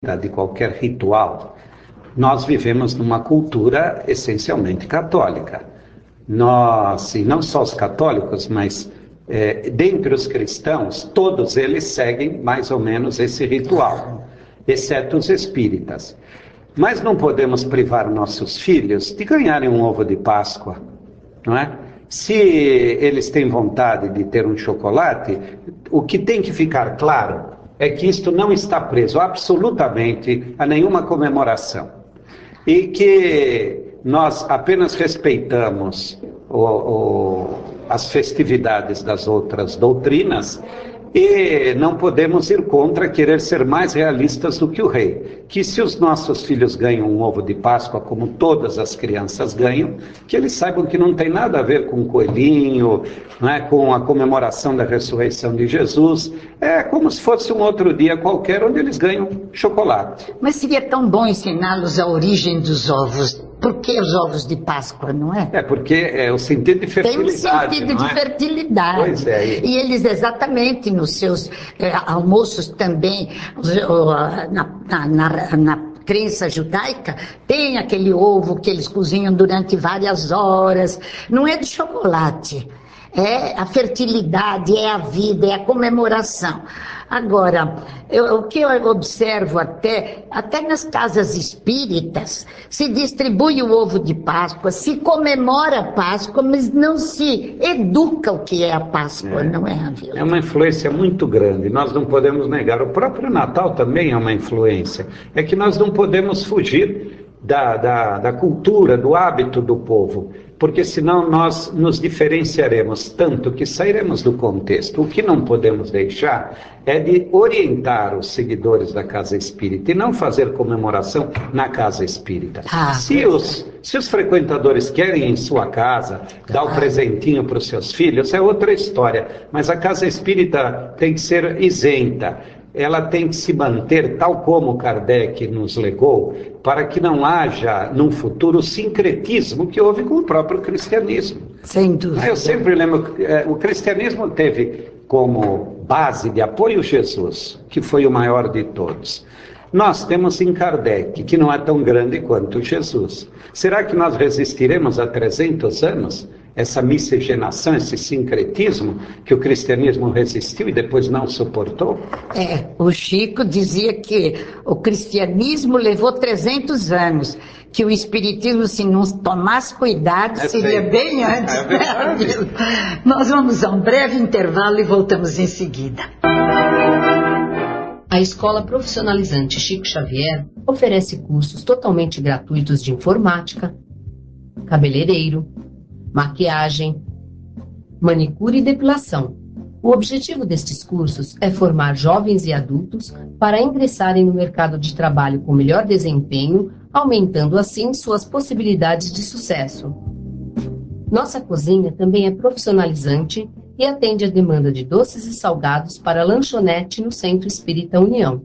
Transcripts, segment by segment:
de qualquer ritual, nós vivemos numa cultura essencialmente católica. Nós, e não só os católicos, mas dentre os cristãos, todos eles seguem mais ou menos esse ritual, exceto os espíritas. Mas não podemos privar nossos filhos de ganharem um ovo de Páscoa, não é? Se eles têm vontade de ter um chocolate, o que tem que ficar claro é que isto não está preso absolutamente a nenhuma comemoração. E que nós apenas respeitamos as festividades das outras doutrinas e não podemos ir contra querer ser mais realistas do que o rei. Que se os nossos filhos ganham um ovo de Páscoa, como todas as crianças ganham, que eles saibam que não tem nada a ver com o coelhinho, não é, com a comemoração da ressurreição de Jesus. É como se fosse um outro dia qualquer onde eles ganham chocolate. Mas seria tão bom ensiná-los a origem dos ovos. Por que os ovos de Páscoa, não é? É porque é o sentido de fertilidade. Tem um sentido de fertilidade. Pois é. E eles exatamente nos seus almoços também, na crença judaica, tem aquele ovo que eles cozinham durante várias horas. Não é de chocolate. É a fertilidade, é a vida, é a comemoração. Agora, o que eu observo até nas casas espíritas, se distribui o ovo de Páscoa, se comemora a Páscoa, mas não se educa o que é a Páscoa, não é, Ávila? É uma influência muito grande, nós não podemos negar. O próprio Natal também é uma influência. É que nós não podemos fugir da cultura, do hábito do povo, porque senão nós nos diferenciaremos tanto que sairemos do contexto. O que não podemos deixar é de orientar os seguidores da casa espírita e não fazer comemoração na casa espírita. Se os frequentadores querem em sua casa dar o presentinho para os seus filhos, é outra história, mas a casa espírita tem que ser isenta. Ela tem que se manter tal como Kardec nos legou, para que não haja, num futuro, o sincretismo que houve com o próprio cristianismo. Sem dúvida. Eu sempre lembro, o cristianismo teve como base de apoio Jesus, que foi o maior de todos. Nós temos em Kardec, que não é tão grande quanto Jesus. Será que nós resistiremos a 300 anos? Essa miscigenação, esse sincretismo que o cristianismo resistiu e depois não suportou? O Chico dizia que o cristianismo levou 300 anos, que o espiritismo, se não tomasse cuidado, seria bem antes. Nós vamos a um breve intervalo e voltamos em seguida. A Escola Profissionalizante Chico Xavier oferece cursos totalmente gratuitos de informática, cabeleireiro, maquiagem, manicure e depilação. O objetivo destes cursos é formar jovens e adultos para ingressarem no mercado de trabalho com melhor desempenho, aumentando assim suas possibilidades de sucesso. Nossa cozinha também é profissionalizante e atende a demanda de doces e salgados para a lanchonete no Centro Espírita União.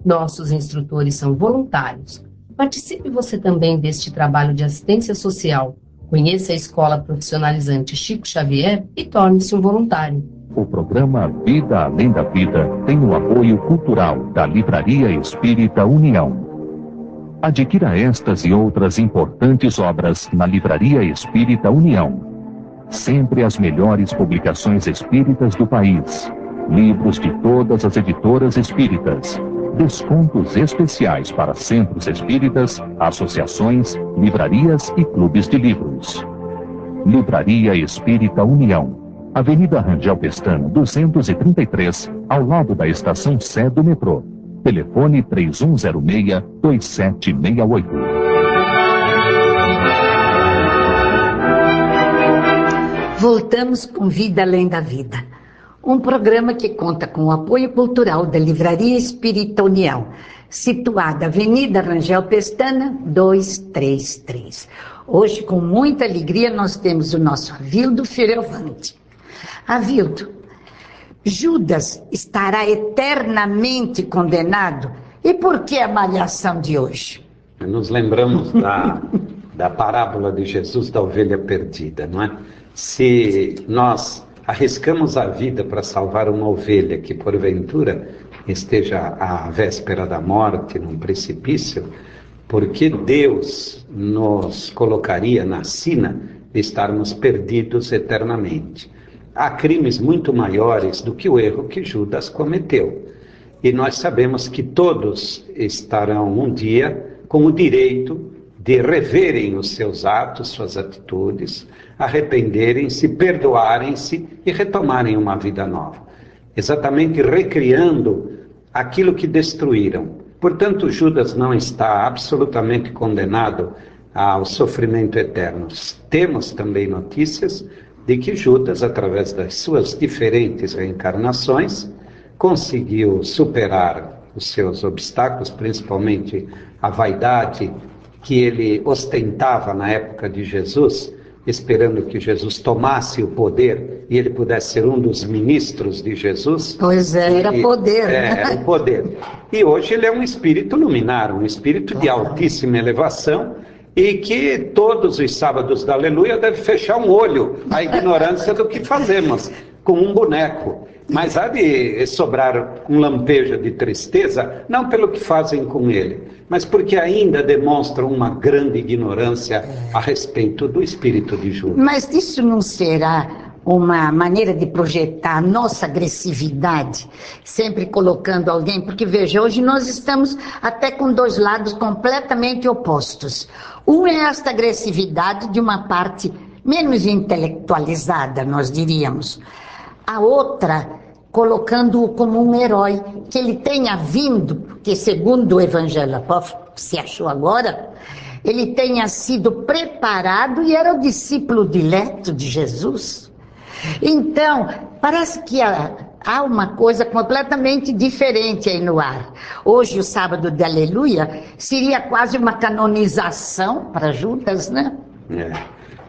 Nossos instrutores são voluntários. Participe você também deste trabalho de assistência social. Conheça a Escola Profissionalizante Chico Xavier e torne-se um voluntário. O programa Vida Além da Vida tem o apoio cultural da Livraria Espírita União. Adquira estas e outras importantes obras na Livraria Espírita União. Sempre as melhores publicações espíritas do país. Livros de todas as editoras espíritas. Descontos especiais para centros espíritas, associações, livrarias e clubes de livros. Livraria Espírita União, Avenida Rangel Pestana, 233, ao lado da estação Sé do metrô. Telefone 3106-2768. Voltamos com Vida Além da Vida. Um programa que conta com o apoio cultural da Livraria Espírita União, situada Avenida Rangel Pestana, 233. Hoje, com muita alegria, nós temos o nosso Avildo Fioravante. Avildo, Judas estará eternamente condenado? E por que a malhação de hoje? Nos lembramos da parábola de Jesus da ovelha perdida, não é? Se nós arriscamos a vida para salvar uma ovelha que, porventura, esteja à véspera da morte, num precipício, porque Deus nos colocaria na sina de estarmos perdidos eternamente. Há crimes muito maiores do que o erro que Judas cometeu. E nós sabemos que todos estarão um dia com o direito de reverem os seus atos, suas atitudes, arrependerem-se, perdoarem-se e retomarem uma vida nova. Exatamente recriando aquilo que destruíram. Portanto, Judas não está absolutamente condenado ao sofrimento eterno. Temos também notícias de que Judas, através das suas diferentes reencarnações, conseguiu superar os seus obstáculos, principalmente a vaidade que ele ostentava na época de Jesus, esperando que Jesus tomasse o poder e ele pudesse ser um dos ministros de Jesus. Pois é, era poder. Era o poder. E hoje ele é um espírito luminar, um espírito de altíssima elevação, e que todos os sábados da Aleluia deve fechar um olho à ignorância do que fazemos com um boneco. Mas há de sobrar um lampejo de tristeza, não pelo que fazem com ele, mas porque ainda demonstram uma grande ignorância a respeito do espírito de Judas. Mas isso não será uma maneira de projetar a nossa agressividade, sempre colocando alguém? Porque, veja, hoje nós estamos até com dois lados completamente opostos. Um é esta agressividade de uma parte menos intelectualizada, nós diríamos. A outra, colocando-o como um herói, que ele tenha vindo, porque segundo o Evangelho Apócrifo, se achou agora, ele tenha sido preparado e era o discípulo dileto de Jesus. Então, parece que há uma coisa completamente diferente aí no ar. Hoje, o sábado de Aleluia, seria quase uma canonização para Judas, né?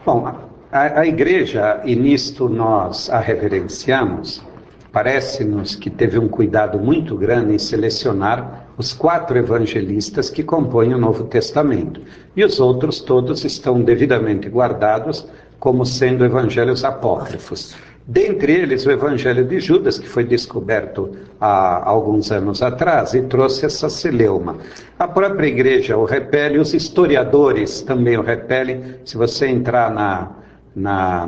Bom, a igreja, e nisto nós a reverenciamos, parece-nos que teve um cuidado muito grande em selecionar os 4 evangelistas que compõem o Novo Testamento. E os outros todos estão devidamente guardados como sendo evangelhos apócrifos. Dentre eles, o Evangelho de Judas, que foi descoberto há alguns anos atrás e trouxe essa celeuma. A própria igreja o repele, os historiadores também o repelem. Se você entrar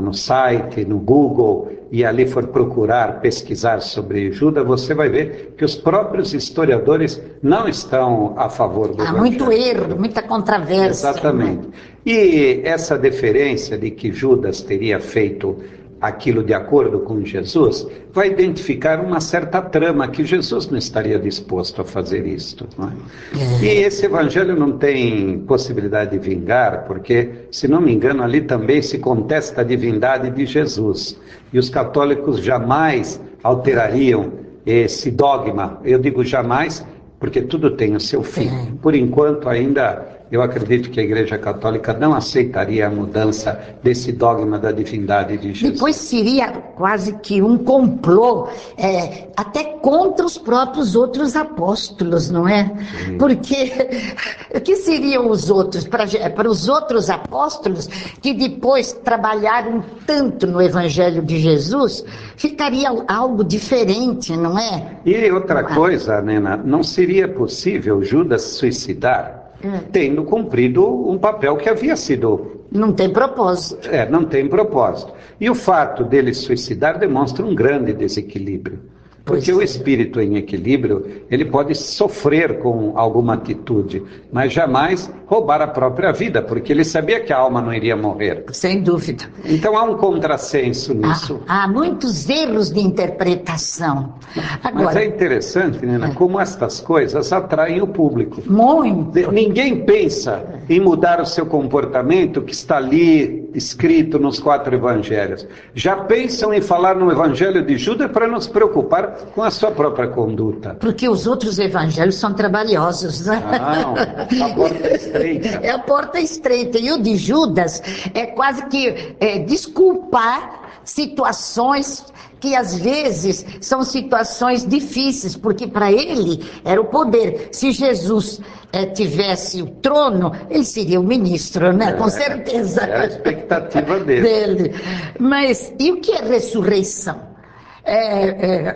no site, no Google, e ali for procurar, pesquisar sobre Judas, você vai ver que os próprios historiadores não estão a favor do Evangelho. Há muito erro, muita controvérsia. Exatamente. E essa deferência de que Judas teria feito aquilo de acordo com Jesus, vai identificar uma certa trama que Jesus não estaria disposto a fazer isto. Não é? E esse evangelho não tem possibilidade de vingar, porque, se não me engano, ali também se contesta a divindade de Jesus. E os católicos jamais alterariam esse dogma. Eu digo jamais, porque tudo tem o seu fim. Por enquanto, ainda, eu acredito que a Igreja Católica não aceitaria a mudança desse dogma da divindade de Jesus. Depois seria quase que um complô, até contra os próprios outros apóstolos, não é? Sim. Porque o que seriam os outros? Para os outros apóstolos, que depois trabalharam tanto no Evangelho de Jesus, ficaria algo diferente, não é? E outra coisa, Nena, não seria possível Judas suicidar tendo cumprido um papel que havia sido... Não tem propósito. Não tem propósito. E o fato dele suicidar demonstra um grande desequilíbrio. Porque o espírito em equilíbrio, ele pode sofrer com alguma atitude, mas jamais roubar a própria vida, porque ele sabia que a alma não iria morrer. Sem dúvida. Então há um contrassenso nisso. Há muitos erros de interpretação. Agora, mas é interessante, Nena, como estas coisas atraem o público. Muito. Ninguém pensa em mudar o seu comportamento que está ali escrito nos 4 evangelhos. Já pensam em falar no evangelho de Judas para não se preocupar com a sua própria conduta. Porque os outros evangelhos são trabalhosos, né? Não, a porta é estreita. É a porta estreita. E o de Judas é quase que desculpar situações que às vezes são situações difíceis, porque para ele era o poder. Se Jesus tivesse o trono, ele seria o ministro, né? Com certeza. Era a expectativa dele. Mas e o que é ressurreição?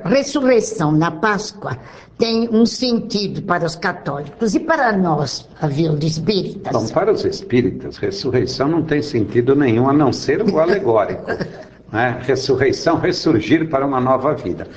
ressurreição na Páscoa tem um sentido para os católicos e para nós, os espíritas. Bom, para os espíritas, ressurreição não tem sentido nenhum, a não ser o alegórico. Né? Ressurreição, ressurgir para uma nova vida.